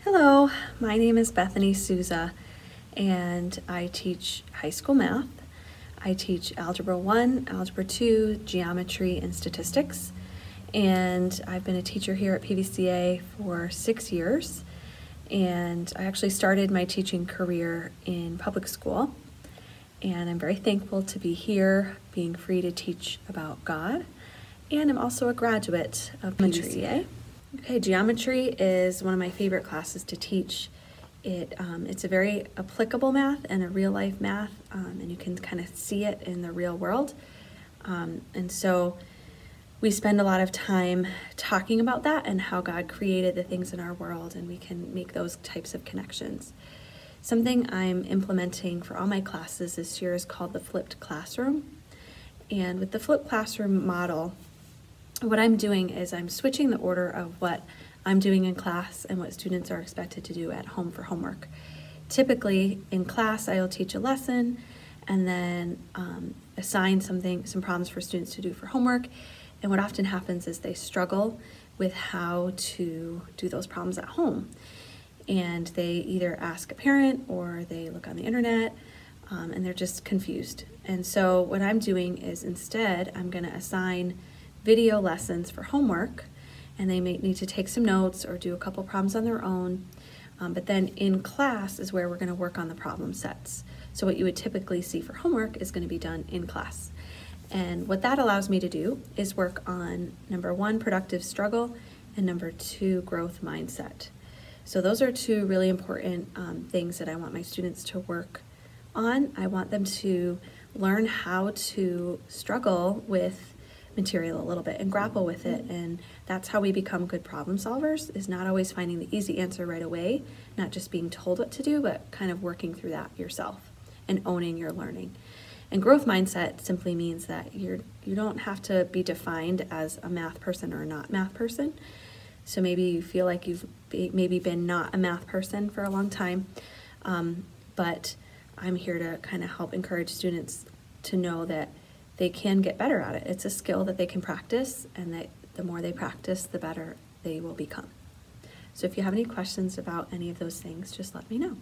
Hello, my name is Bethany Souza, and I teach high school math. I teach Algebra 1, Algebra 2, Geometry, and Statistics. And I've been a teacher here at Pvca for 6 years. And I actually started my teaching career in public school. And I'm very thankful to be here, being free to teach about God. And I'm also a graduate of Pvca. Okay, geometry is one of my favorite classes to teach. It's a very applicable math and a real life math, and you can kind of see it in the real world. And so we spend a lot of time talking about that and how God created the things in our world, and we can make those types of connections. Something I'm implementing for all my classes this year is called the flipped classroom. And with the flipped classroom model, what I'm doing is I'm switching the order of what I'm doing in class and what students are expected to do at home for homework. Typically in class I'll teach a lesson and then assign some problems for students to do for homework, and what often happens is they struggle with how to do those problems at home, and they either ask a parent or they look on the internet and they're just confused. And so what I'm doing is instead I'm going to assign video lessons for homework, and they may need to take some notes or do a couple problems on their own, but then in class is where we're going to work on the problem sets. So what you would typically see for homework is going to be done in class. And what that allows me to do is work on number 1, productive struggle, and number 2, growth mindset. So those are two really important things that I want my students to work on. I want them to learn how to struggle with material a little bit and grapple with it, and that's how we become good problem solvers, is not always finding the easy answer right away, not just being told what to do, but kind of working through that yourself and owning your learning. And growth mindset simply means that you don't have to be defined as a math person or a not math person. So maybe you feel like you've maybe been not a math person for a long time, but I'm here to kind of help encourage students to know that they can get better at it. It's a skill that they can practice, and that the more they practice, the better they will become. So if you have any questions about any of those things, just let me know.